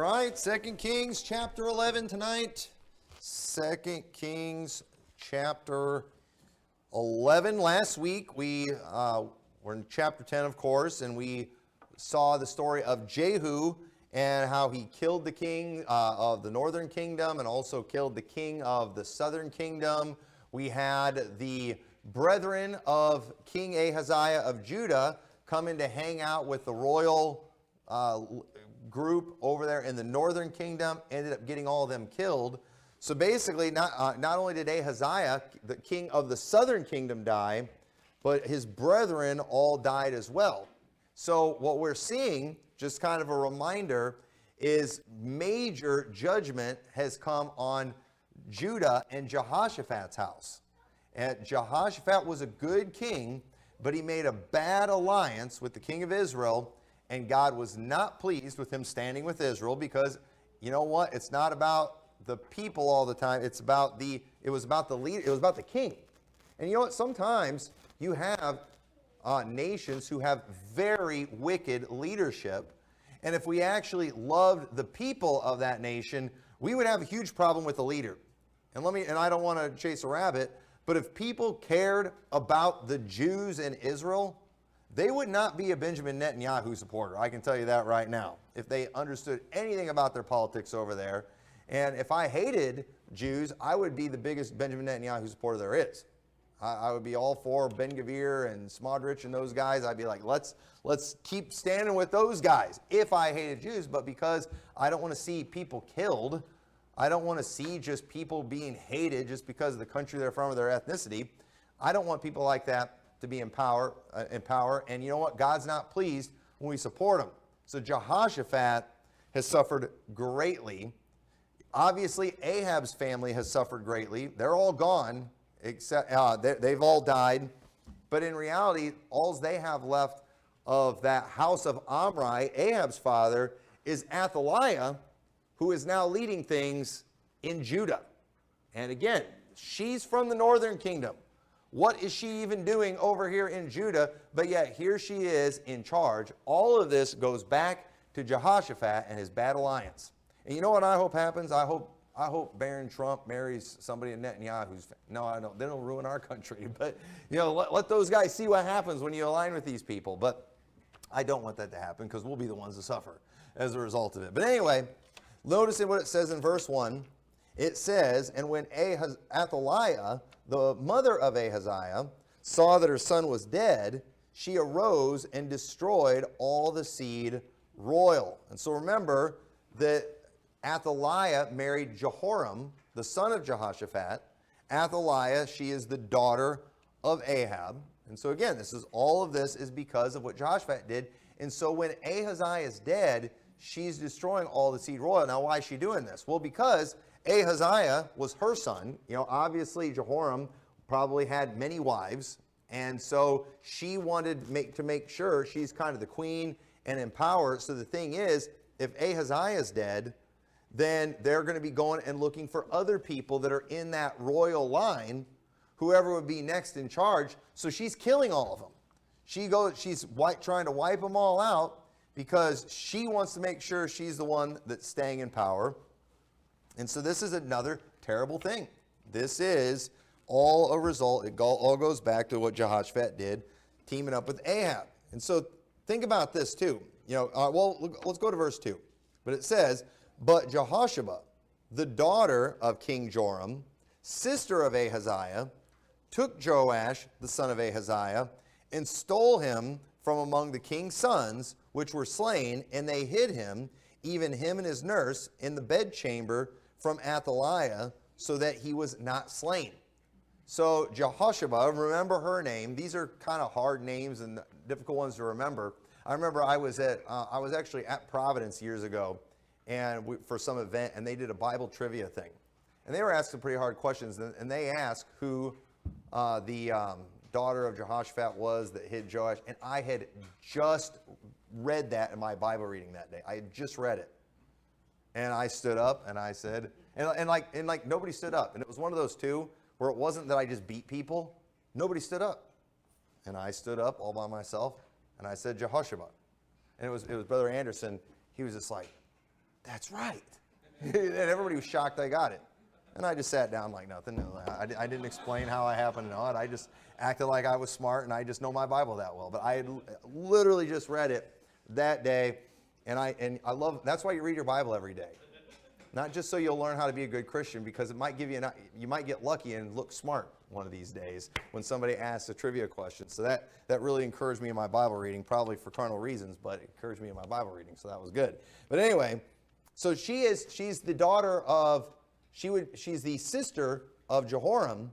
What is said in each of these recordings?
right, 2 Kings chapter 11 tonight. 2 Kings chapter 11. Last week we were in chapter 10, of course, and we saw the story of Jehu and how he killed the king of the northern kingdom and also killed the king of the southern kingdom. We had the brethren of King Ahaziah of Judah come in to hang out with the royal group over there in the northern kingdom, ended up getting all of them killed. So basically, not only did Ahaziah, the king of the southern kingdom, die, but his brethren all died as well. So what we're seeing, just kind of a reminder, is major judgment has come on Judah and Jehoshaphat's house. And Jehoshaphat was a good king, but he made a bad alliance with the king of Israel, and God was not pleased with him standing with Israel because, you know what, it's not about the people all the time. It was about the leader, it was about the king. And you know what, sometimes you have nations who have very wicked leadership, and if we actually loved the people of that nation, we would have a huge problem with the leader. And I don't want to chase a rabbit, but if people cared about the Jews in Israel, they would not be a Benjamin Netanyahu supporter. I can tell you that right now. If they understood anything about their politics over there, and if I hated Jews, I would be the biggest Benjamin Netanyahu supporter there is. I would be all for Ben-Gvir and Smotrich and those guys. I'd be like, let's keep standing with those guys if I hated Jews. But because I don't want to see people killed, I don't want to see just people being hated just because of the country they're from or their ethnicity. I don't want people like that to be in power. And you know what? God's not pleased when we support them. So Jehoshaphat has suffered greatly. Obviously, Ahab's family has suffered greatly. They're all gone, except they've all died. But in reality, all they have left of that house of Omri, Ahab's father, is Athaliah, who is now leading things in Judah. And again, she's from the northern kingdom. What is she even doing over here in Judah? But yet here she is in charge. All of this goes back to Jehoshaphat and his bad alliance. And you know what I hope happens? I hope Barron Trump marries somebody in Netanyahu's. No, I don't. They don't ruin our country. But you know, let those guys see what happens when you align with these people. But I don't want that to happen because we'll be the ones to suffer as a result of it. But anyway, notice what it says in verse 1. It says, and when Athaliah, the mother of Ahaziah, saw that her son was dead, she arose and destroyed all the seed royal. And so remember that Athaliah married Jehoram, the son of Jehoshaphat. Athaliah, she is the daughter of Ahab. And so again, all of this is because of what Jehoshaphat did. And so when Ahaziah is dead, she's destroying all the seed royal. Now, why is she doing this? Well, because Ahaziah was her son. You know, obviously Jehoram probably had many wives, and so she wanted to make sure she's kind of the queen and in power. So the thing is, if Ahaziah is dead, then they're going to be going and looking for other people that are in that royal line, whoever would be next in charge. So she's killing all of them. She's trying to wipe them all out because she wants to make sure she's the one that's staying in power. And so this is another terrible thing. This is all a result. It all goes back to what Jehoshaphat did, teaming up with Ahab. And so think about this too. You know, let's go to verse 2. But it says, but Jehosheba, the daughter of King Joram, sister of Ahaziah, took Joash, the son of Ahaziah, and stole him from among the king's sons, which were slain, and they hid him, even him and his nurse, in the bedchamber from Athaliah, so that he was not slain. So Jehosheba, remember her name. These are kind of hard names and difficult ones to remember. I remember I was actually at Providence years ago, and for some event, and they did a Bible trivia thing, and they were asking pretty hard questions, and they asked who the daughter of Jehoshaphat was that hid Joash, and I had just read that in my Bible reading that day. I had just read it. And I stood up and I said, and like nobody stood up. And it was one of those two where it wasn't that I just beat people. Nobody stood up. And I stood up all by myself and I said Jehosheba. And it was Brother Anderson. He was just like, that's right. And everybody was shocked I got it. And I just sat down like nothing. No, I didn't explain how I happened to know it. I just acted like I was smart and I just know my Bible that well. But I had literally just read it that day. And I love, that's why you read your Bible every day. Not just so you'll learn how to be a good Christian, because it might give you, you might get lucky and look smart one of these days when somebody asks a trivia question. So that really encouraged me in my Bible reading, probably for carnal reasons, but it encouraged me in my Bible reading, so that was good. But anyway, so she's the daughter of, she's the sister of Jehoram,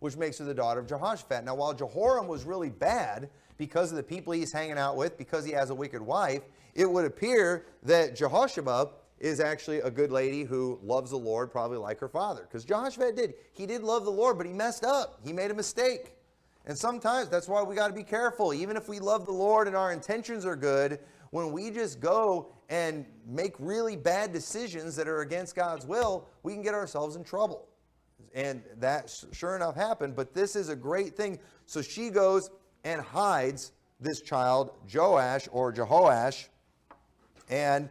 which makes her the daughter of Jehoshaphat. Now, while Jehoram was really bad because of the people he's hanging out with, because he has a wicked wife, it would appear that Jehoshaphat is actually a good lady who loves the Lord, probably like her father. Because Jehoshaphat did. He did love the Lord, but he messed up. He made a mistake. And sometimes that's why we got to be careful. Even if we love the Lord and our intentions are good, when we just go and make really bad decisions that are against God's will, we can get ourselves in trouble. And that sure enough happened, but this is a great thing. So she goes and hides this child, Joash or Jehoash, and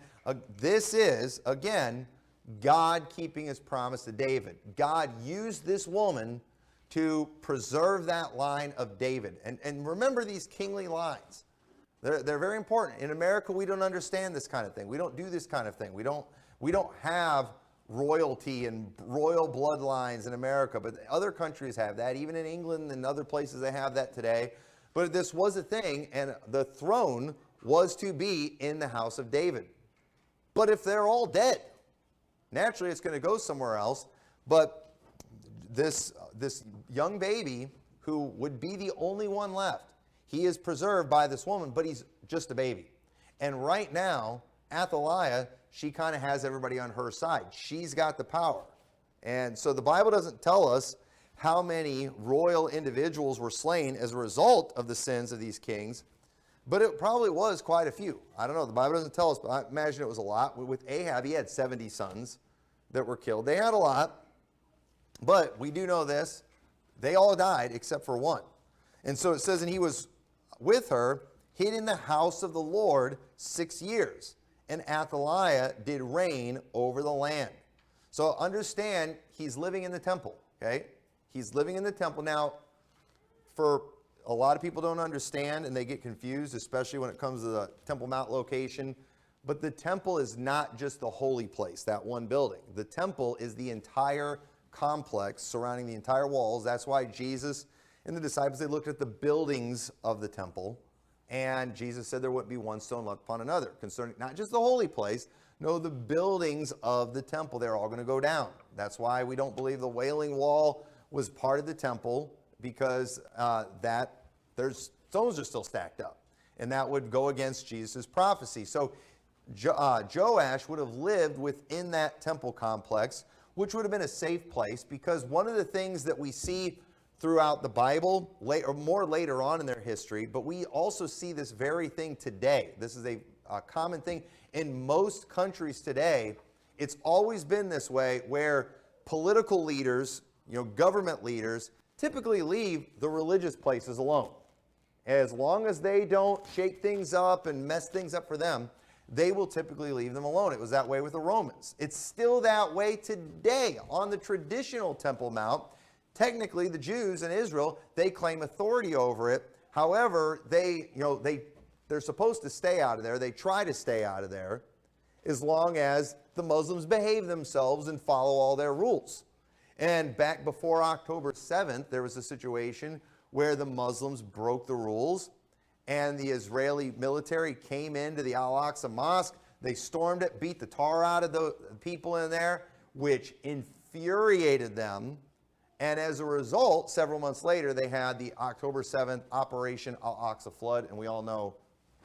this is, again, God keeping his promise to David. God used this woman to preserve that line of David. And remember these kingly lines. They're very important. In America, we don't understand this kind of thing. We don't do this kind of thing. We don't have royalty and royal bloodlines in America, but other countries have that. Even in England and other places, they have that today. But this was a thing, and the throne was to be in the house of David. But if they're all dead, naturally it's going to go somewhere else. But this young baby, who would be the only one left, he is preserved by this woman, but he's just a baby. And right now, Athaliah, she kind of has everybody on her side. She's got the power. And so the Bible doesn't tell us how many royal individuals were slain as a result of the sins of these kings, but it probably was quite a few. I don't know. The Bible doesn't tell us, but I imagine it was a lot. With Ahab, he had 70 sons that were killed. They had a lot, but we do know this. They all died except for one. And so it says, and he was with her, hid in the house of the Lord 6 years. And Athaliah did reign over the land. So understand, he's living in the temple, okay? He's living in the temple. Now, for a lot of people don't understand and they get confused, especially when it comes to the Temple Mount location. But the temple is not just the holy place, that one building. The temple is the entire complex surrounding the entire walls. That's why Jesus and the disciples, they looked at the buildings of the temple. And Jesus said there wouldn't be one stone left upon another, concerning not just the holy place, no, the buildings of the temple. They're all going to go down. That's why we don't believe the Wailing Wall was part of the temple, because there's stones are still stacked up. And that would go against Jesus' prophecy. So Joash would have lived within that temple complex, which would have been a safe place, because one of the things that we see throughout the Bible, more later on in their history, but we also see this very thing today. This is a common thing in most countries today. It's always been this way, where political leaders, government leaders, typically leave the religious places alone. As long as they don't shake things up and mess things up for them, they will typically leave them alone. It was that way with the Romans. It's still that way today on the traditional Temple Mount. Technically, the Jews in Israel, they claim authority over it. However, they're supposed to stay out of there. They try to stay out of there as long as the Muslims behave themselves and follow all their rules. And back before October 7th, there was a situation where the Muslims broke the rules, and the Israeli military came into the Al-Aqsa Mosque. They stormed it, beat the tar out of the people in there, which infuriated them. And as a result, several months later, they had the October 7th Operation Al-Aqsa Flood, and we all know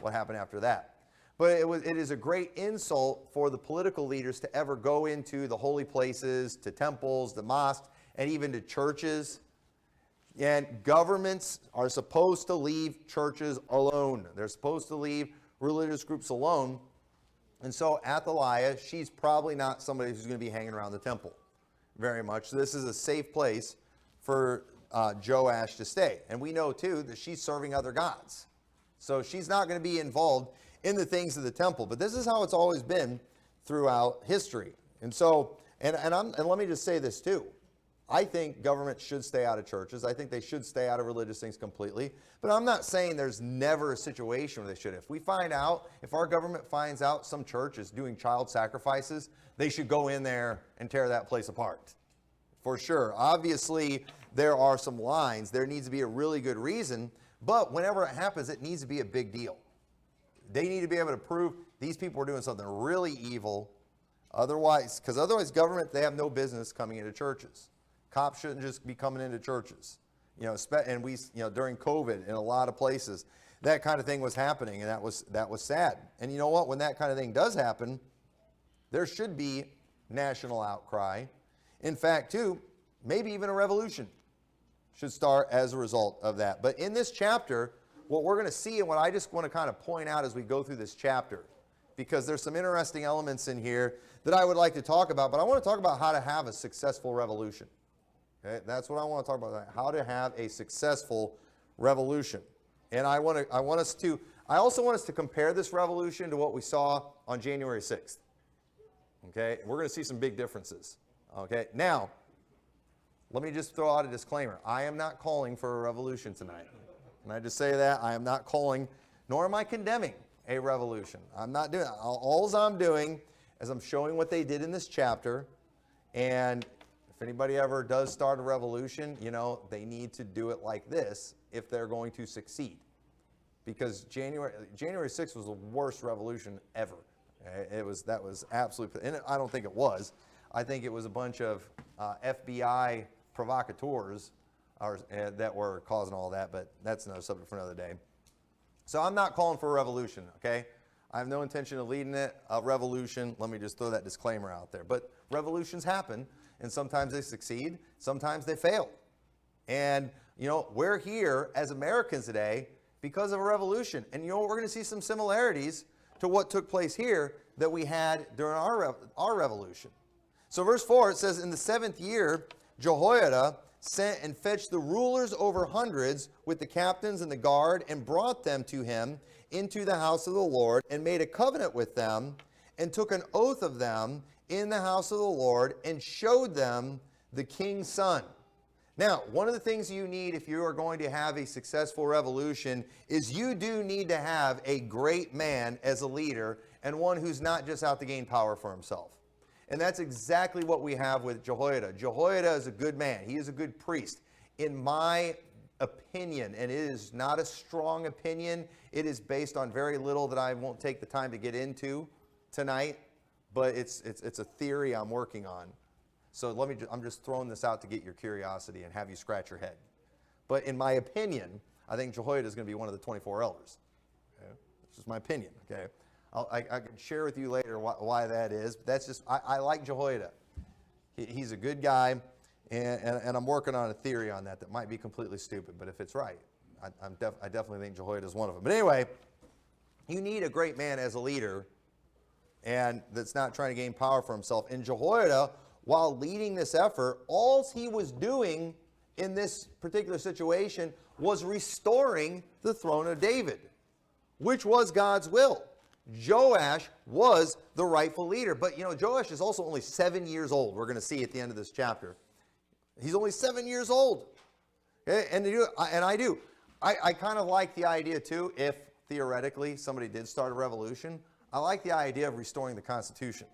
what happened after that. But it is a great insult for the political leaders to ever go into the holy places, to temples, the mosques, and even to churches. And governments are supposed to leave churches alone. They're supposed to leave religious groups alone. And so Athaliah, she's probably not somebody who's going to be hanging around the temple very much. So this is a safe place for Joash to stay. And we know, too, that she's serving other gods. So she's not going to be involved in the things of the temple. But this is how it's always been throughout history. And so, and let me just say this too. I think government should stay out of churches. I think they should stay out of religious things completely. But I'm not saying there's never a situation where they should. If we find out, if our government finds out some church is doing child sacrifices, they should go in there and tear that place apart. For sure. Obviously, there are some lines. There needs to be a really good reason. But whenever it happens, it needs to be a big deal. They need to be able to prove these people are doing something really evil. Otherwise, because otherwise government, they have no business coming into churches. Cops shouldn't just be coming into churches. And we, during COVID in a lot of places, that kind of thing was happening, and that was sad. And you know what? When that kind of thing does happen, there should be national outcry. In fact, too, maybe even a revolution should start as a result of that. But in this chapter, what we're going to see, and what I just want to kind of point out as we go through this chapter, because there's some interesting elements in here that I would like to talk about, but I want to talk about how to have a successful revolution. Okay? That's what I want to talk about, how to have a successful revolution. And I also want us to compare this revolution to what we saw on January 6th. Okay? We're going to see some big differences. Okay? Now, let me just throw out a disclaimer. I am not calling for a revolution tonight. Can I just say that? I am not calling, nor am I condemning a revolution. I'm not doing that. All I'm doing is I'm showing what they did in this chapter. And if anybody ever does start a revolution, they need to do it like this if they're going to succeed. Because January 6th was the worst revolution ever. That was absolutely, and I don't think it was. I think it was a bunch of FBI provocateurs that were causing all that, but that's another subject for another day. So I'm not calling for a revolution, okay? I have no intention of leading a revolution. Let me just throw that disclaimer out there. But revolutions happen, and sometimes they succeed, sometimes they fail. And, we're here as Americans today because of a revolution. And we're going to see some similarities to what took place here that we had during our revolution. So verse 4, it says, in the 7th year, Jehoiada sent and fetched the rulers over hundreds with the captains and the guard, and brought them to him into the house of the Lord, and made a covenant with them, and took an oath of them in the house of the Lord, and showed them the king's son. Now, one of the things you need if you are going to have a successful revolution is you do need to have a great man as a leader, and one who's not just out to gain power for himself. And that's exactly what we have with Jehoiada. Jehoiada is a good man. He is a good priest. In my opinion, and it is not a strong opinion, it is based on very little that I won't take the time to get into tonight, but it's a theory I'm working on. So I'm just throwing this out to get your curiosity and have you scratch your head. But in my opinion, I think Jehoiada is going to be one of the 24 elders. Okay? That's just my opinion, okay? I can share with you later why that is. But that's just, I like Jehoiada. He's a good guy, and I'm working on a theory on that might be completely stupid, but if it's right, I definitely think Jehoiada is one of them. But anyway, you need a great man as a leader, and that's not trying to gain power for himself. And Jehoiada, while leading this effort, all he was doing in this particular situation was restoring the throne of David, which was God's will. Joash was the rightful leader. But, Joash is also only 7 years old. We're going to see at the end of this chapter. He's only 7 years old. Okay? I kind of like the idea, too, if theoretically somebody did start a revolution, I like the idea of restoring the Constitution,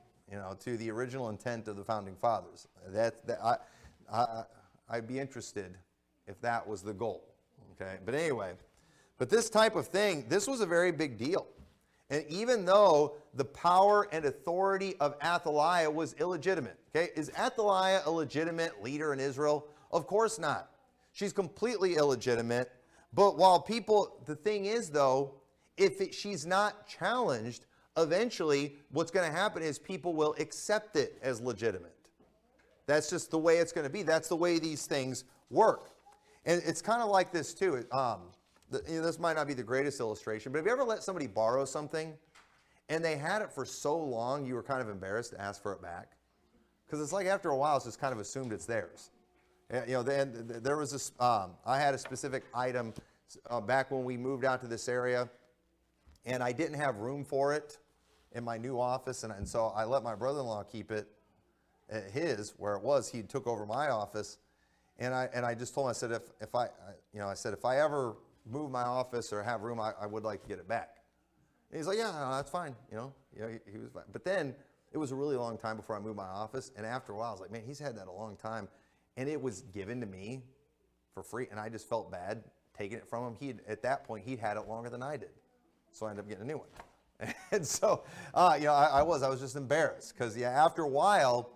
to the original intent of the Founding Fathers. I'd be interested if that was the goal. Okay? But anyway, this type of thing, this was a very big deal. And even though the power and authority of Athaliah was illegitimate, okay? Is Athaliah a legitimate leader in Israel? Of course not. She's completely illegitimate. But the thing is though, if she's not challenged, eventually what's going to happen is people will accept it as legitimate. That's just the way it's going to be. That's the way these things work. And it's kind of like this too. This might not be the greatest illustration, but have you ever let somebody borrow something and they had it for so long you were kind of embarrassed to ask for it back? Because it's like after a while it's just kind of assumed it's theirs. There was this, I had a specific item back when we moved out to this area, and I didn't have room for it in my new office, and so I let my brother-in-law keep it at his, where it was. He took over my office, and I just told him, I said, if I ever move my office or have room, I would like to get it back. And he's like, yeah, no, that's fine, he was fine. But then it was a really long time before I moved my office, and after a while, I was like, man, he's had that a long time, and it was given to me for free, and I just felt bad taking it from him. At that point, he'd had it longer than I did, so I ended up getting a new one. And so, I was just embarrassed, because after a while,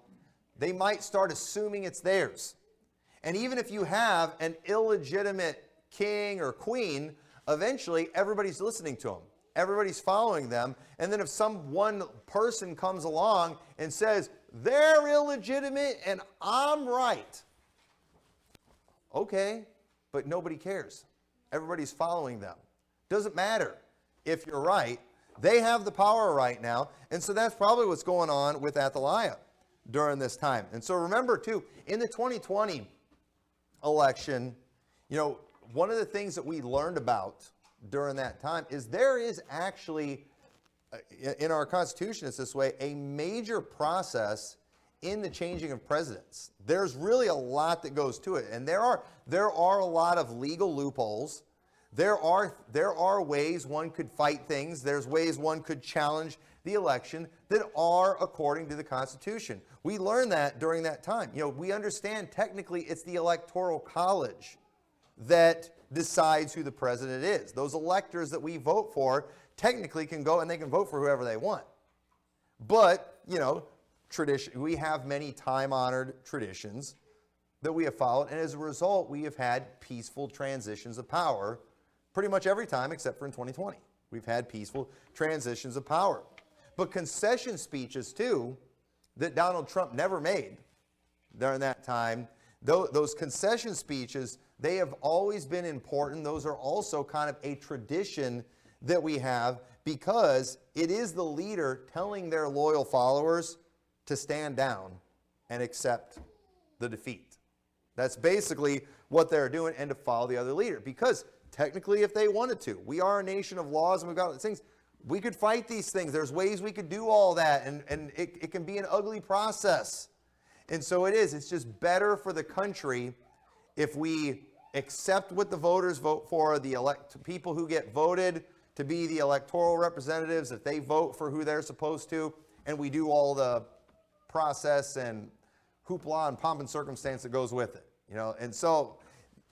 they might start assuming it's theirs. And even if you have an illegitimate king or queen, eventually everybody's listening to them. Everybody's following them. And then if some one person comes along and says, they're illegitimate and I'm right. Okay, but nobody cares. Everybody's following them. Doesn't matter if you're right. They have the power right now. And so that's probably what's going on with Athaliah during this time. And so remember too, in the 2020 election, one of the things that we learned about during that time is there is actually, in our Constitution it's this way, a major process in the changing of presidents. There's really a lot that goes to it, and there are a lot of legal loopholes. There are ways one could fight things. There's ways one could challenge the election that are according to the Constitution. We learned that during that time. We understand technically it's the Electoral College that decides who the president is. Those electors that we vote for technically can go and they can vote for whoever they want. But, tradition, we have many time-honored traditions that we have followed, and as a result, we have had peaceful transitions of power pretty much every time except for in 2020. We've had peaceful transitions of power. But concession speeches, too, that Donald Trump never made during that time, those concession speeches, they have always been important. Those are also kind of a tradition that we have because it is the leader telling their loyal followers to stand down and accept the defeat. That's basically what they're doing, and to follow the other leader. Because technically, if they wanted to, we are a nation of laws and we've got things. We could fight these things. There's ways we could do all that, and it can be an ugly process. And so it is. It's just better for the country if we accept what the voters vote for, the people who get voted to be the electoral representatives, if they vote for who they're supposed to, and we do all the process and hoopla and pomp and circumstance that goes with it. And so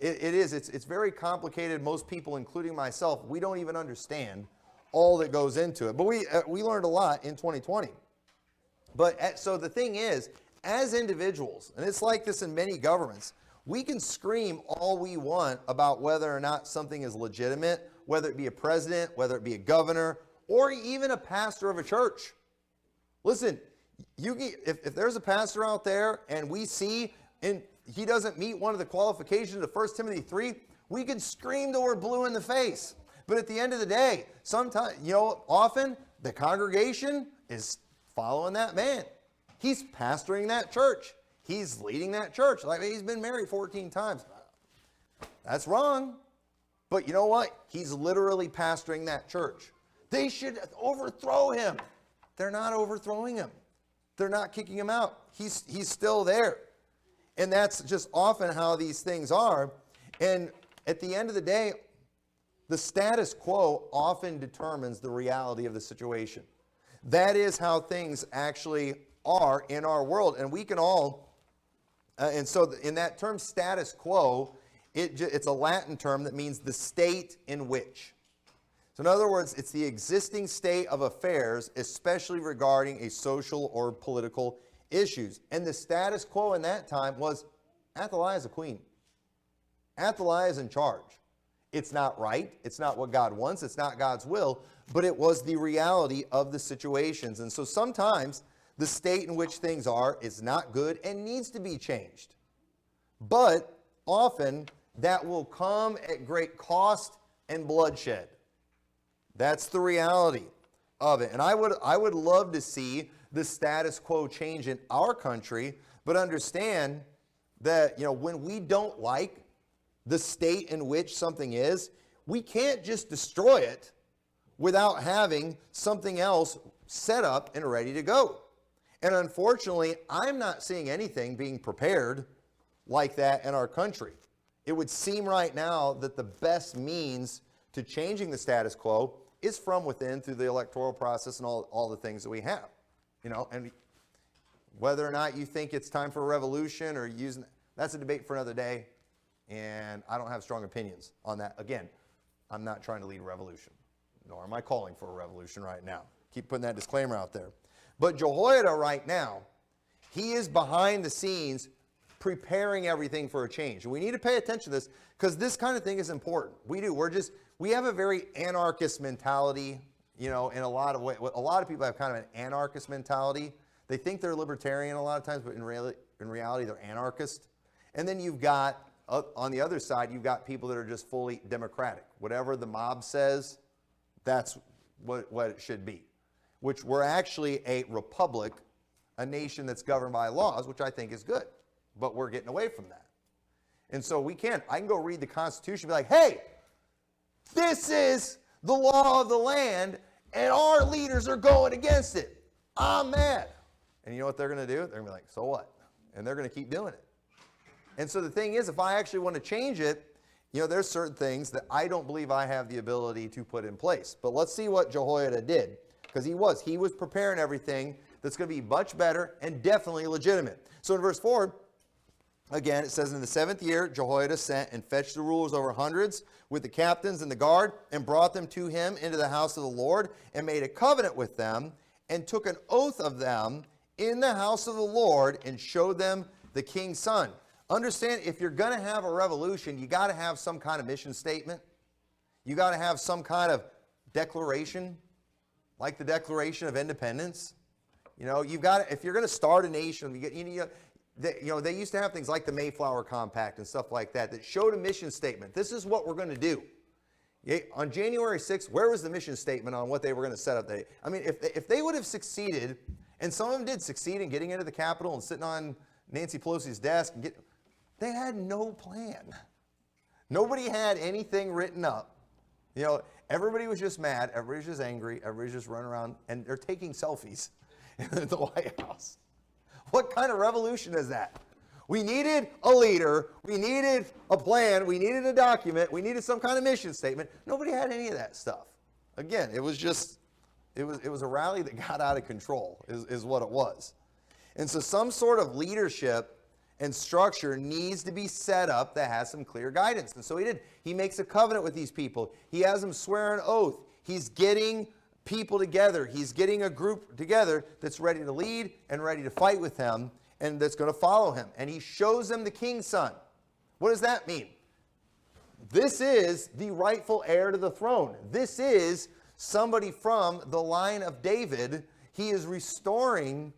it's very complicated. Most people, including myself, we don't even understand all that goes into it. But we learned a lot in 2020. But so the thing is, as individuals, and it's like this in many governments, we can scream all we want about whether or not something is legitimate, whether it be a president, whether it be a governor, or even a pastor of a church. Listen, if there's a pastor out there and we see and he doesn't meet one of the qualifications of 1 Timothy 3, we can scream till we're blue in the face. But at the end of the day, sometimes, often the congregation is following that man. He's pastoring that church. He's leading that church. Like, he's been married 14 times. That's wrong. But you know what? He's literally pastoring that church. They should overthrow him. They're not overthrowing him. They're not kicking him out. He's still there. And that's just often how these things are. And at the end of the day, the status quo often determines the reality of the situation. That is how things actually are in our world. And we can all, and so in that term status quo, it's a Latin term that means the state in which. So in other words, it's the existing state of affairs, especially regarding a social or political issues. And the status quo in that time was Athaliah is a queen. Athaliah is in charge. It's not right. It's not what God wants. It's not God's will. But it was the reality of the situations. And so sometimes the state in which things are is not good and needs to be changed. But often that will come at great cost and bloodshed. That's the reality of it. And I would love to see the status quo change in our country, but understand that, when we don't like the state in which something is, we can't just destroy it without having something else set up and ready to go. And unfortunately, I'm not seeing anything being prepared like that in our country. It would seem right now that the best means to changing the status quo is from within through the electoral process and all the things that we have. And whether or not you think it's time for a revolution or using, that's a debate for another day. And I don't have strong opinions on that. Again, I'm not trying to lead a revolution, nor am I calling for a revolution right now. Keep putting that disclaimer out there. But Jehoiada right now, he is behind the scenes preparing everything for a change. And we need to pay attention to this because this kind of thing is important. We have a very anarchist mentality, in a lot of ways. A lot of people have kind of an anarchist mentality. They think they're libertarian a lot of times, but in reality, they're anarchist. And then you've got, on the other side, you've got people that are just fully democratic. Whatever the mob says, that's what it should be. Which we're actually a republic, a nation that's governed by laws, which I think is good. But we're getting away from that. And so I can go read the Constitution and be like, hey, this is the law of the land, and our leaders are going against it. I'm mad. And you know what they're going to do? They're going to be like, so what? And they're going to keep doing it. And so the thing is, if I actually want to change it, there's certain things that I don't believe I have the ability to put in place. But let's see what Jehoiada did. Because he was preparing everything that's going to be much better and definitely legitimate. So in verse 4, again, it says, in the 7th year, Jehoiada sent and fetched the rulers over hundreds with the captains and the guard and brought them to him into the house of the Lord and made a covenant with them and took an oath of them in the house of the Lord and showed them the king's son. Understand, if you're going to have a revolution, you got to have some kind of mission statement. You got to have some kind of declaration, like the Declaration of Independence. You've got to, if you're going to start a nation, they used to have things like the Mayflower Compact and stuff like that showed a mission statement. This is what we're going to do. On January 6th, where was the mission statement on what they were going to set up? If they would have succeeded, and some of them did succeed in getting into the Capitol and sitting on Nancy Pelosi's desk, they had no plan. Nobody had anything written up. Everybody was just mad. Everybody's just angry. Everybody's just running around, and they're taking selfies in the White House. What kind of revolution is that? We needed a leader. We needed a plan. We needed a document. We needed some kind of mission statement. Nobody had any of that stuff. Again, it was a rally that got out of control is what it was. And so some sort of leadership and structure needs to be set up that has some clear guidance. And so he did. He makes a covenant with these people. He has them swear an oath. He's getting people together. He's getting a group together that's ready to lead and ready to fight with him and that's going to follow him. And he shows them the king's son. What does that mean? This is the rightful heir to the throne. This is somebody from the line of David. He is restoring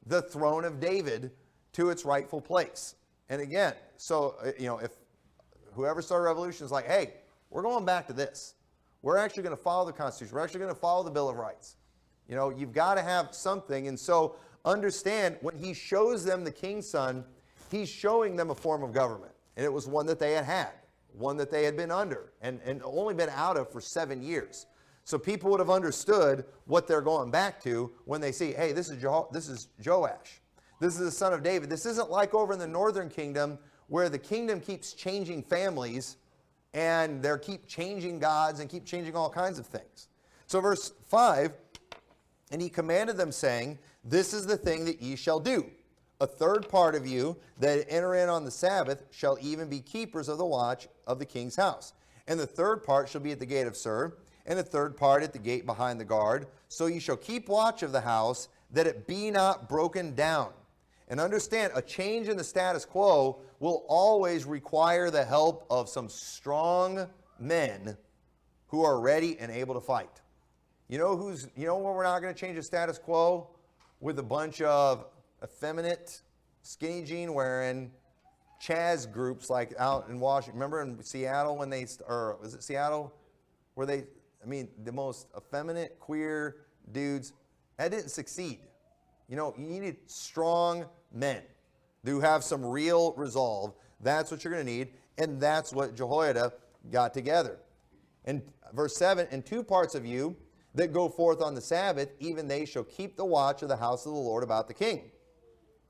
the throne of David to its rightful place. And again, so, if whoever started a revolution is like, hey, we're going back to this. We're actually going to follow the Constitution. We're actually going to follow the Bill of Rights. You've got to have something. And so understand, when he shows them the king's son, he's showing them a form of government. And it was one that they had, one that they had been under and only been out of for 7 years. So people would have understood what they're going back to when they see, hey, this is Joash. This is the son of David. This isn't like over in the northern kingdom where the kingdom keeps changing families and they keep changing gods and keep changing all kinds of things. So verse 5, and he commanded them, saying, this is the thing that ye shall do. A third part of you that enter in on the Sabbath shall even be keepers of the watch of the king's house. And the third part shall be at the gate of Sur, and the third part at the gate behind the guard. So ye shall keep watch of the house, that it be not broken down. And understand, a change in the status quo will always require the help of some strong men who are ready and able to fight. You know where we're not going to change the status quo? With a bunch of effeminate, skinny jean wearing Chaz groups like out in Washington. Remember in Seattle when was it Seattle? Where the most effeminate, queer dudes. That didn't succeed. You needed strong men who have some real resolve. That's what you're going to need, and that's what Jehoiada got together. And verse 7, and two parts of you that go forth on the Sabbath, even they shall keep the watch of the house of the Lord about the king.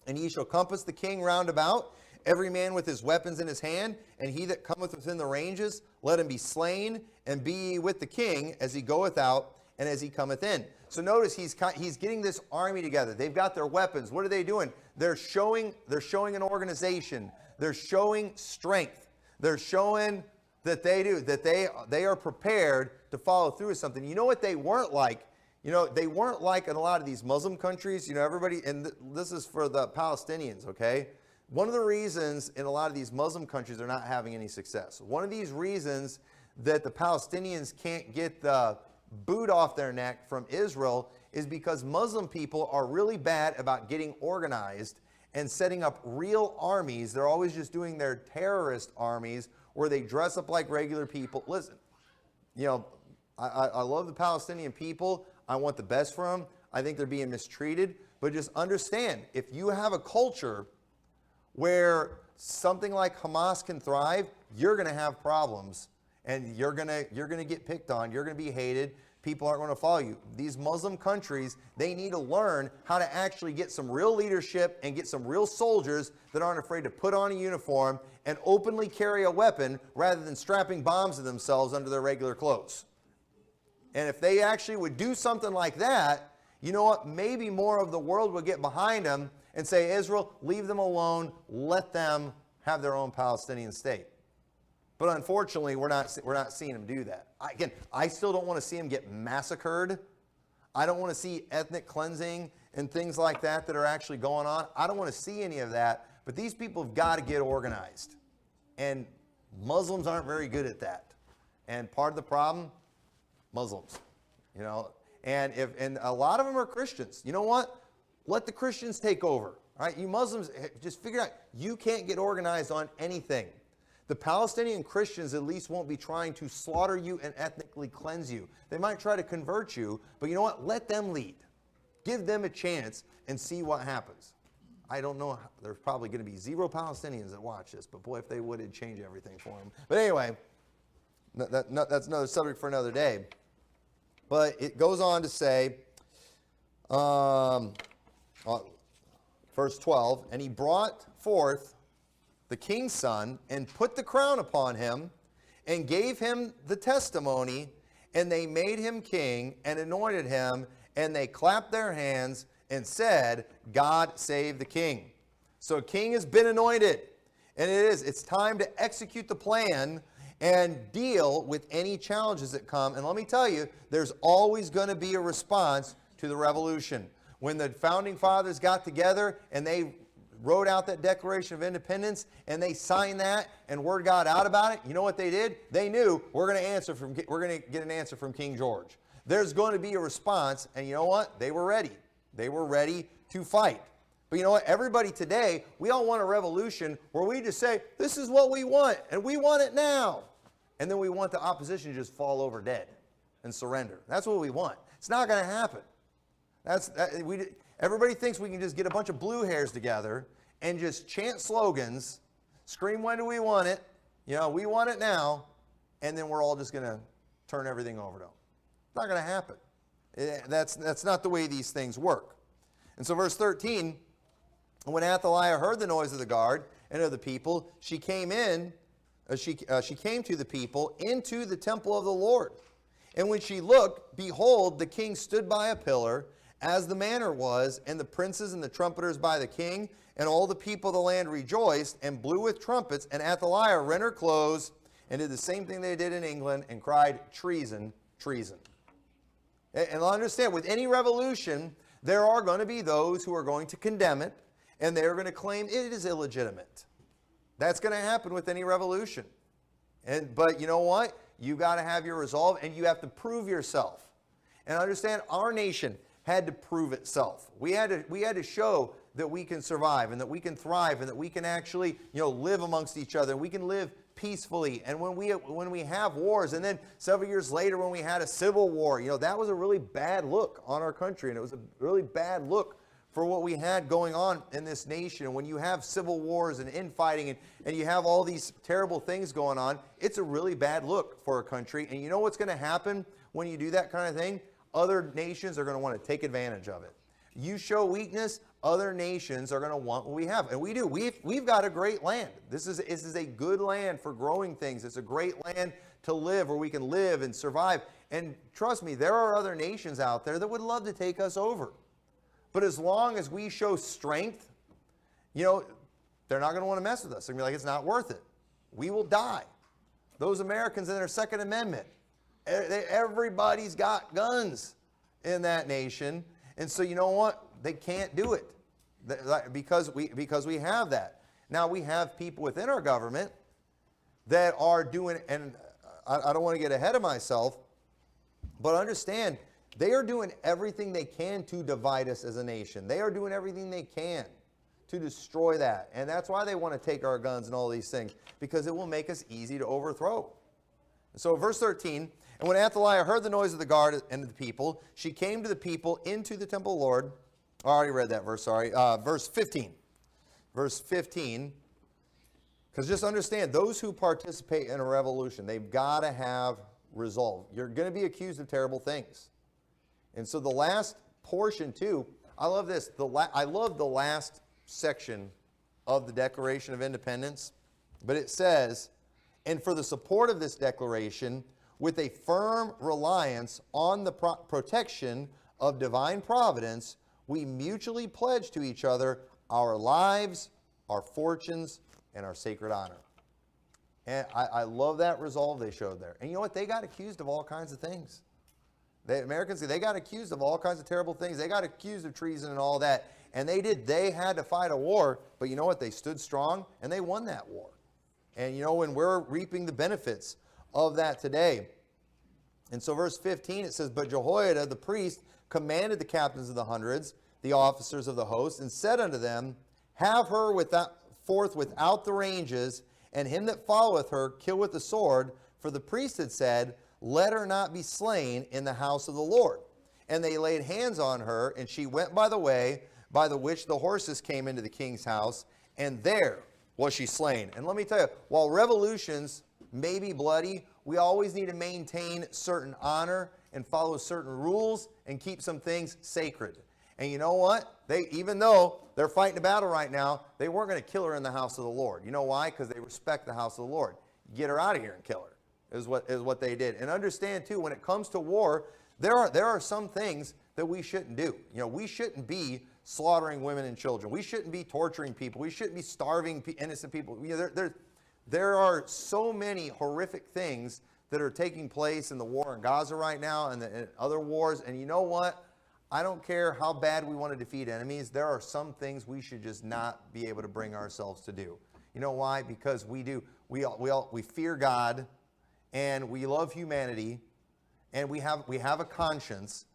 And ye shall compass the king round about, every man with his weapons in his hand, and he that cometh within the ranges, let him be slain, and be ye with the king as he goeth out and as he cometh in. So notice he's getting this army together. They've got their weapons. What are they doing? They're showing an organization. They're showing strength. They're showing that they are prepared to follow through with something. You know what they weren't like? They weren't like in a lot of these Muslim countries. Everybody, and this is for the Palestinians, okay? One of the reasons in a lot of these Muslim countries they're not having any success. One of these reasons that the Palestinians can't get the boot off their neck from Israel is because Muslim people are really bad about getting organized and setting up real armies. They're always just doing their terrorist armies where they dress up like regular people. Listen, I love the Palestinian people. I want the best for them. I think they're being mistreated. But just understand, if you have a culture where something like Hamas can thrive, you're going to have problems. And you're going to get picked on. You're going to be hated. People aren't going to follow you. These Muslim countries, they need to learn how to actually get some real leadership and get some real soldiers that aren't afraid to put on a uniform and openly carry a weapon rather than strapping bombs to themselves under their regular clothes. And if they actually would do something like that, you know what? Maybe more of the world would get behind them and say, Israel, leave them alone. Let them have their own Palestinian state. But unfortunately, we're not seeing them do that. I still don't want to see them get massacred. I don't want to see ethnic cleansing and things like that are actually going on. I don't want to see any of that. But these people have got to get organized. And Muslims aren't very good at that. And part of the problem, Muslims, and a lot of them are Christians. You know what? Let the Christians take over. All right, you Muslims, just figure out you can't get organized on anything. The Palestinian Christians at least won't be trying to slaughter you and ethnically cleanse you. They might try to convert you, but you know what? Let them lead. Give them a chance and see what happens. I don't know. There's probably going to be 0 Palestinians that watch this, but boy, if they would, it'd change everything for them. But anyway, that's another subject for another day. But it goes on to say, verse 12, and he brought forth the king's son, and put the crown upon him, and gave him the testimony, and they made him king, and anointed him, and they clapped their hands, and said, God save the king. So a king has been anointed, and it's time to execute the plan and deal with any challenges that come. And let me tell you, there's always going to be a response to the revolution. When the founding fathers got together, and they wrote out that Declaration of Independence, and they signed that, and word got out about it, you know what they did? They knew we're going to get an answer from King George. There's going to be a response, and you know what? They were ready. They were ready to fight. But you know what? Everybody today, we all want a revolution where we just say, this is what we want, and we want it now. And then we want the opposition to just fall over dead and surrender. That's what we want. It's not going to happen. Everybody thinks we can just get a bunch of blue hairs together and just chant slogans, scream, when do we want it? We want it now. And then we're all just going to turn everything over to them. It's not going to happen. That's not the way these things work. And so verse 13, when Athaliah heard the noise of the guard and of the people, she came to the people into the temple of the Lord. And when she looked, behold, the king stood by a pillar, as the manner was, and the princes and the trumpeters by the king, and all the people of the land rejoiced, and blew with trumpets, and Athaliah rent her clothes, and did the same thing they did in England, and cried, treason, treason. And understand, with any revolution, there are going to be those who are going to condemn it, and they're going to claim it is illegitimate. That's going to happen with any revolution. But you know what? You got to have your resolve, and you have to prove yourself. And understand, our nation had to prove itself. We had to show that we can survive and that we can thrive and that we can actually, live amongst each other. We can live peacefully. And when we have wars, and then several years later when we had a civil war, that was a really bad look on our country, and it was a really bad look for what we had going on in this nation. And when you have civil wars and infighting and you have all these terrible things going on, it's a really bad look for a country. And you know what's going to happen when you do that kind of thing? other nations are going to want to take advantage of it. You show weakness, other nations are going to want what we have. And we do. We've got a great land. This is a good land for growing things. It's a great land to live, where we can live and survive. And trust me, there are other nations out there that would love to take us over. But as long as we show strength, you know, they're not going to want to mess with us. They're going to be like, it's not worth it. We will die. Those Americans in their Second Amendment, everybody's got guns in that nation. And so you know what? They can't do it because we have that. Now we have people within our government that are doing, and I don't want to get ahead of myself, but understand, they are doing everything they can to divide us as a nation. They are doing everything they can to destroy that. And that's why they want to take our guns and all these things, because it will make us easy to overthrow. So verse 13, and when Athaliah heard the noise of the guard and the people, she came to the people into the temple of the Lord. I already read that verse, sorry. Verse 15. Verse 15. Because just understand, those who participate in a revolution, they've got to have resolve. You're going to be accused of terrible things. And so the last portion too, I love this. I love the last section of the Declaration of Independence. But it says, and for the support of this declaration, with a firm reliance on the protection of divine providence, we mutually pledge to each other our lives, our fortunes, and our sacred honor. And I love that resolve they showed there. And you know what? They got accused of all kinds of things. The Americans, they got accused of all kinds of terrible things. They got accused of treason and all that. And they did. They had to fight a war. But you know what? They stood strong and they won that war. And you know, when we're reaping the benefits of that today. And so verse 15, it says, but Jehoiada the priest commanded the captains of the hundreds, the officers of the host, and said unto them, have her forth without the ranges, and him that followeth her kill with the sword. For the priest had said, let her not be slain in the house of the Lord. And they laid hands on her, and she went by the way by the which the horses came into the king's house, and there was she slain. And let me tell you, while revolutions may be bloody, we always need to maintain certain honor and follow certain rules and keep some things sacred. And you know what? Even though they're fighting a battle right now, they weren't going to kill her in the house of the Lord. You know why? Because they respect the house of the Lord. Get her out of here and kill her is what they did. And understand too, when it comes to war, there are some things that we shouldn't do. You know, we shouldn't be slaughtering women and children. We shouldn't be torturing people. We shouldn't be starving innocent people. You know, there are so many horrific things that are taking place in the war in Gaza right now and other wars. And you know what? I don't care how bad we want to defeat enemies. There are some things we should just not be able to bring ourselves to do. You know why? Because we fear God, and we love humanity, and we have a conscience.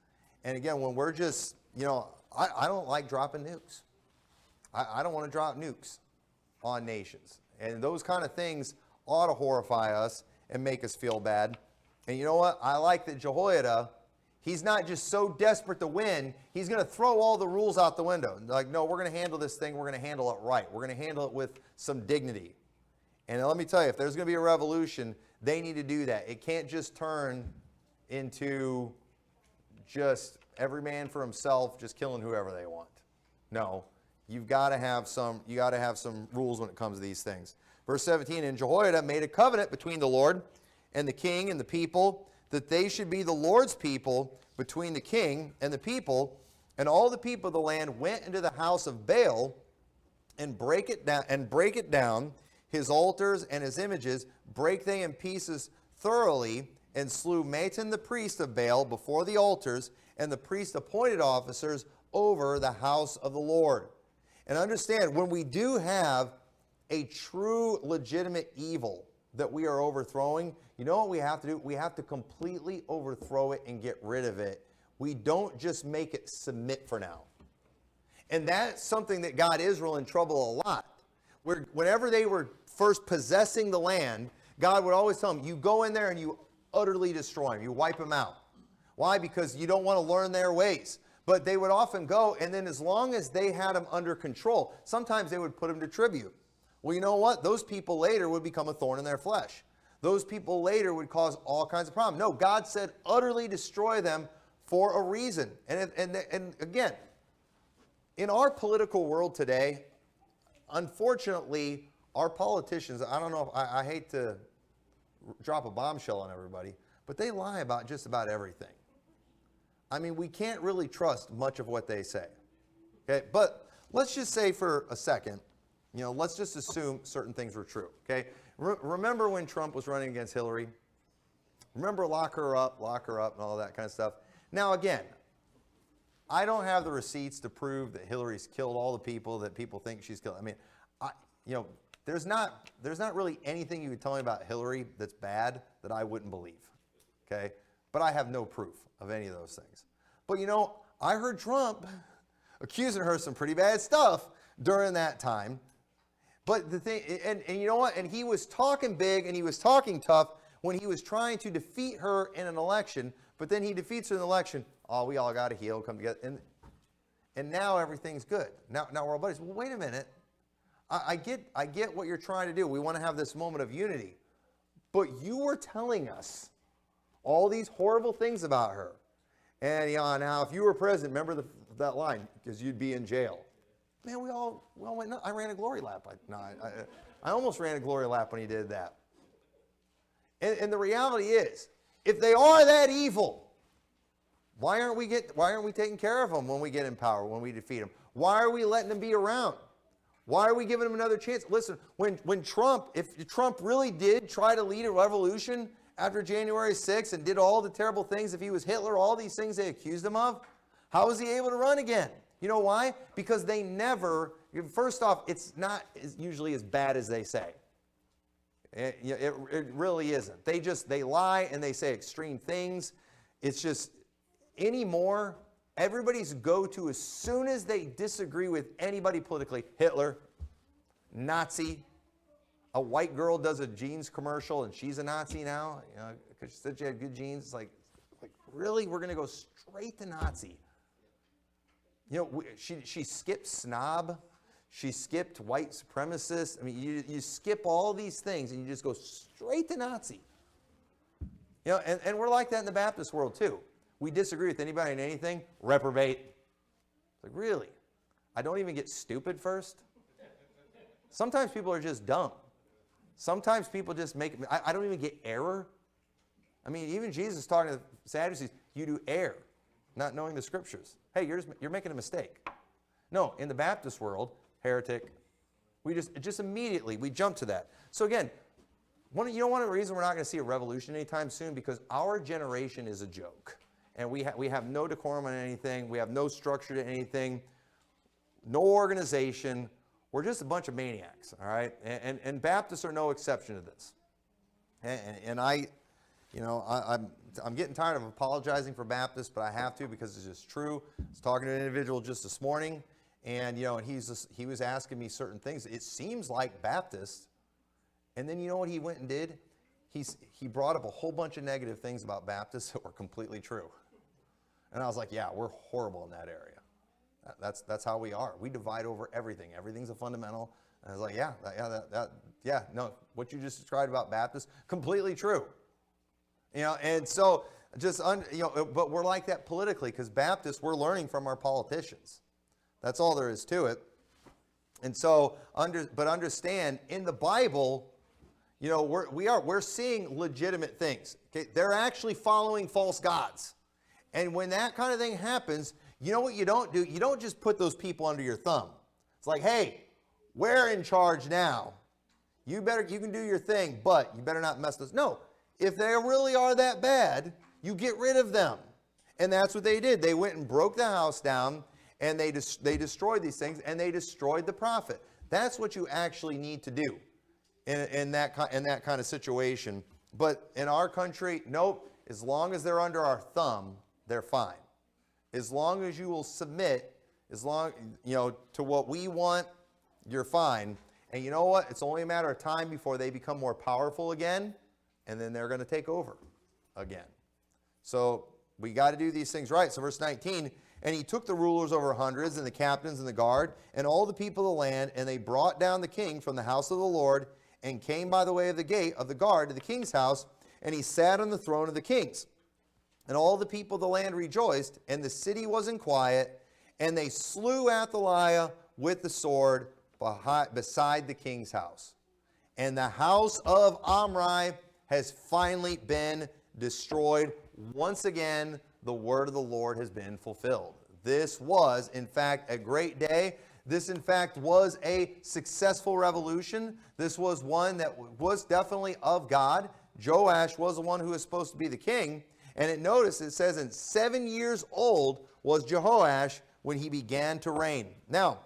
And again, when we're just, you know, I don't like dropping nukes. I don't want to drop nukes on nations. And those kind of things ought to horrify us and make us feel bad. And you know what? I like that Jehoiada, he's not just so desperate to win, he's going to throw all the rules out the window. Like, no, we're going to handle this thing. We're going to handle it right. We're going to handle it with some dignity. And let me tell you, if there's going to be a revolution, they need to do that. It can't just turn into just every man for himself, just killing whoever they want. No, you've got to have some rules when it comes to these things. Verse 17, and Jehoiada made a covenant between the Lord and the king and the people, that they should be the Lord's people between the king and the people. And all the people of the land went into the house of Baal and break it down, his altars and his images, break they in pieces thoroughly, and slew Matan the priest of Baal before the altars, and the priest appointed officers over the house of the Lord. And understand, when we do have a true legitimate evil that we are overthrowing, you know what we have to do? We have to completely overthrow it and get rid of it. We don't just make it submit for now. And that's something that got Israel in trouble a lot. Whenever they were first possessing the land, God would always tell them, you go in there and you utterly destroy them. You wipe them out. Why? Because you don't want to learn their ways. But they would often go, and then as long as they had them under control, sometimes they would put them to tribute. Well, you know what? Those people later would become a thorn in their flesh. Those people later would cause all kinds of problems. No, God said utterly destroy them for a reason. And again, in our political world today, unfortunately, our politicians, I don't know, I hate to drop a bombshell on everybody, but they lie about just about everything. I mean, we can't really trust much of what they say. Okay, but let's just say for a second, let's just assume certain things were true. Okay, remember when Trump was running against Hillary? Remember lock her up, and all that kind of stuff. Now again, I don't have the receipts to prove that Hillary's killed all the people that people think she's killed. I mean, there's not really anything you could tell me about Hillary that's bad that I wouldn't believe. Okay, but I have no proof of any of those things. But I heard Trump accusing her of some pretty bad stuff during that time. But the thing, and you know what? And he was talking big and he was talking tough when he was trying to defeat her in an election. But then he defeats her in an election. Oh, we all got to heal, come together, and now everything's good. Now we're all buddies. Well, wait a minute. I get what you're trying to do. We want to have this moment of unity. But you were telling us all these horrible things about her. And now if you were president, remember that line, because you'd be in jail. Man, we all went, no, I ran a glory lap. I almost ran a glory lap when he did that. And the reality is, if they are that evil, why aren't we taking care of them when we get in power, when we defeat them? Why are we letting them be around? Why are we giving them another chance? Listen, when Trump, if Trump really did try to lead a revolution after January 6th and did all the terrible things, if he was Hitler, all these things they accused him of, how was he able to run again? You know why? Because they never, first off, it's not usually as bad as they say. It really isn't. They lie and they say extreme things. It's just anymore, everybody's go-to as soon as they disagree with anybody politically, Hitler, Nazi. A white girl does a jeans commercial and she's a Nazi now, because she said she had good jeans. It's like really, we're going to go straight to Nazi. She skipped snob. She skipped white supremacist. I mean, you skip all these things and you just go straight to Nazi. And we're like that in the Baptist world too. We disagree with anybody on anything, reprobate. It's like, really? I don't even get stupid first? Sometimes people are just dumb. Sometimes people just I don't even get error. I mean, even Jesus talking to the Sadducees, you do err, not knowing the scriptures. Hey, you're making a mistake. No, in the Baptist world, heretic, we just immediately, we jump to that. So again, one of the reasons we're not going to see a revolution anytime soon, because our generation is a joke. And we have no decorum on anything. We have no structure to anything, no organization. We're just a bunch of maniacs, all right? And Baptists are no exception to this. And I'm getting tired of apologizing for Baptists, but I have to because it's just true. I was talking to an individual just this morning, and he was asking me certain things. It seems like Baptists, and then you know what he went and did? He brought up a whole bunch of negative things about Baptists that were completely true. And I was like, yeah, we're horrible in that area. That's how we are. We divide over everything. Everything's a fundamental. And I was like, no, what you just described about Baptists, completely true. And so but we're like that politically because Baptists, we're learning from our politicians. That's all there is to it. And so, understand, in the Bible, we're seeing legitimate things. Okay? They're actually following false gods. And when that kind of thing happens, you know what you don't do? You don't just put those people under your thumb. It's like, hey, we're in charge now. You can do your thing, but you better not mess this. No, if they really are that bad, you get rid of them. And that's what they did. They went and broke the house down, and they destroyed these things, and they destroyed the prophet. That's what you actually need to do in that kind of situation. But in our country, nope. As long as they're under our thumb, they're fine. As long as you will submit, to what we want, you're fine. And you know what? It's only a matter of time before they become more powerful again, and then they're going to take over again. So we got to do these things right. So verse 19, and he took the rulers over hundreds and the captains and the guard and all the people of the land, and they brought down the king from the house of the Lord and came by the way of the gate of the guard to the king's house, and he sat on the throne of the kings. And all the people of the land rejoiced, and the city was in quiet, and they slew Athaliah with the sword beside the king's house. And the house of Omri has finally been destroyed. Once again, the word of the Lord has been fulfilled. This was, in fact, a great day. This, in fact, was a successful revolution. This was one that was definitely of God. Joash was the one who was supposed to be the king. And it says, in 7 years old was Jehoash when he began to reign. Now,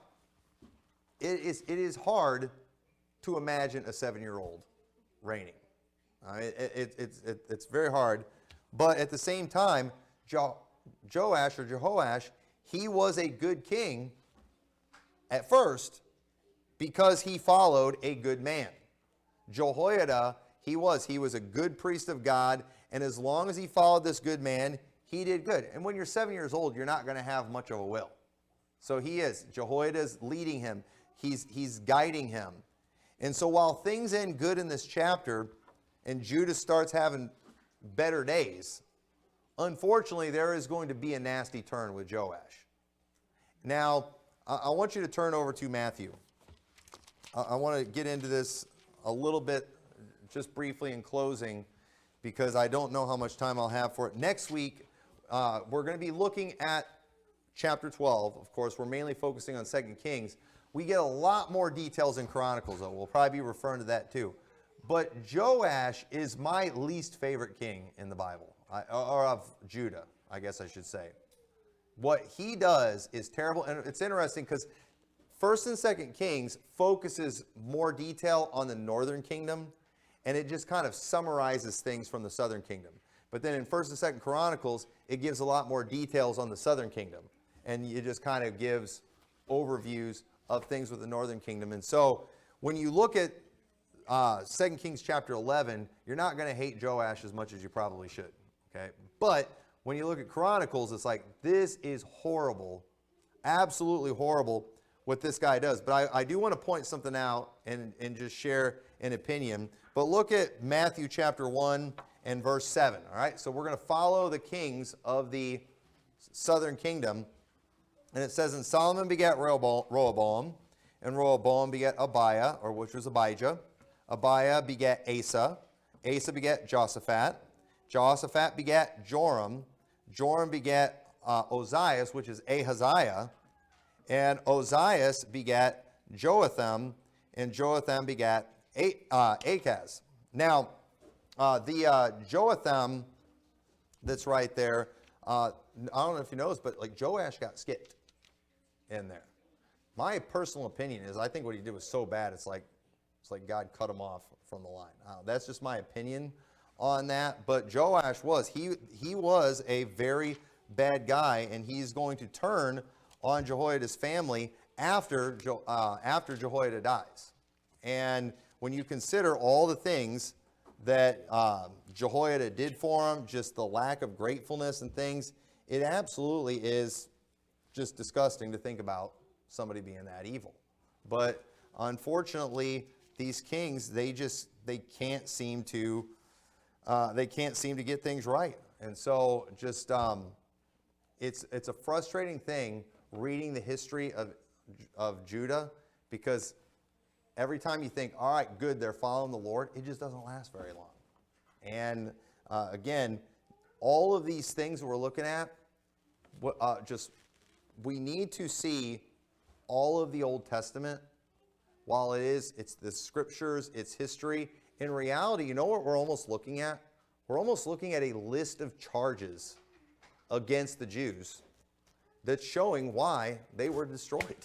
it is hard to imagine a 7-year-old reigning. It's very hard. But at the same time, Jehoash, he was a good king at first because he followed a good man. Jehoiada, he was a good priest of God, and as long as he followed this good man, he did good. And when you're 7 years old, you're not going to have much of a will. So Jehoiada is leading him. He's guiding him. And so while things end good in this chapter, and Judah starts having better days, unfortunately, there is going to be a nasty turn with Joash. Now, I want you to turn over to Matthew. I want to get into this a little bit, just briefly in closing, because I don't know how much time I'll have for it. Next week, we're going to be looking at chapter 12. Of course, we're mainly focusing on 2 Kings. We get a lot more details in Chronicles, though. We'll probably be referring to that too. But Joash is my least favorite king in the Bible, or of Judah, I guess I should say. What he does is terrible, and it's interesting because 1st and 2nd Kings focuses more detail on the northern kingdom, and it just kind of summarizes things from the southern kingdom. But then in 1st and 2nd Chronicles, it gives a lot more details on the southern kingdom, and it just kind of gives overviews of things with the northern kingdom. And so when you look at 2 Kings chapter 11, you're not going to hate Joash as much as you probably should. Okay, but when you look at Chronicles, it's like, this is horrible, absolutely horrible what this guy does. But I do want to point something out and just share an opinion. But look at Matthew chapter 1 and verse 7. All right, so we're going to follow the kings of the southern kingdom. And it says, and Solomon begat Rehoboam, and Rehoboam begat Abiah, or which was Abijah. Abiah begat Asa. Asa begat Jehoshaphat. Jehoshaphat begat Joram. Joram begat Ozias, which is Ahaziah. And Ozias begat Joatham, and Joatham begat Achaz. Now, the Joatham that's right there, I don't know if you noticed, but like Joash got skipped in there. My personal opinion is I think what he did was so bad, it's like God cut him off from the line. That's just my opinion on that. But Joash he was a very bad guy, and he's going to turn on Jehoiada's family after Jehoiada dies. And when you consider all the things that Jehoiada did for him, just the lack of gratefulness and things, it absolutely is just disgusting to think about somebody being that evil. But unfortunately, these kings, they can't seem to get things right. And so just it's a frustrating thing reading the history of Judah, because every time you think, all right, good, they're following the Lord, it just doesn't last very long. And again, all of these things that we're looking at, we need to see all of the Old Testament. While it's the scriptures, it's history, in reality, you know what we're almost looking at? We're almost looking at a list of charges against the Jews that's showing why they were destroyed.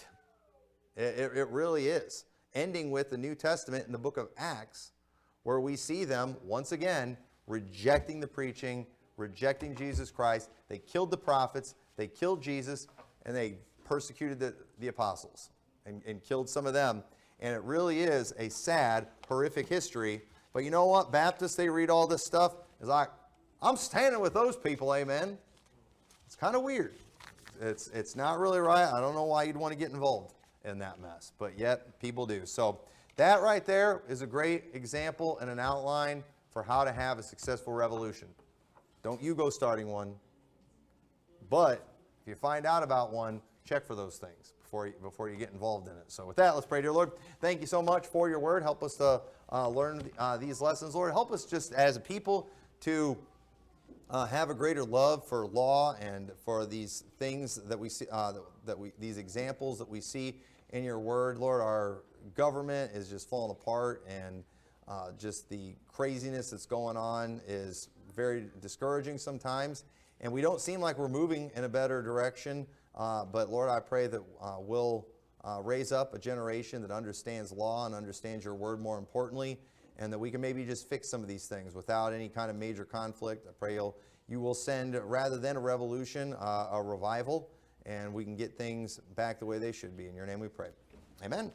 It really is. Ending with the New Testament in the book of Acts, where we see them, once again, rejecting the preaching, rejecting Jesus Christ. They killed the prophets, they killed Jesus, and they persecuted the apostles and killed some of them. And it really is a sad, horrific history. But you know what? Baptists, they read all this stuff. It's like, I'm standing with those people, amen. It's kind of weird. It's not really right. I don't know why you'd want to get involved in that mess. But yet, people do. So that right there is a great example and an outline for how to have a successful revolution. Don't you go starting one. But if you find out about one, check for those things before you get involved in it. So with that, let's pray. Dear Lord, thank you so much for your word. Help us to learn these lessons. Lord, help us just as a people to have a greater love for law and for these things that we see, these examples that we see in your word. Lord, our government is just falling apart, and just the craziness that's going on is very discouraging sometimes. And we don't seem like we're moving in a better direction. But Lord, I pray that we'll raise up a generation that understands law and understands your word more importantly, and that we can maybe just fix some of these things without any kind of major conflict. I pray you will send, rather than a revolution, a revival, and we can get things back the way they should be. In your name we pray. Amen.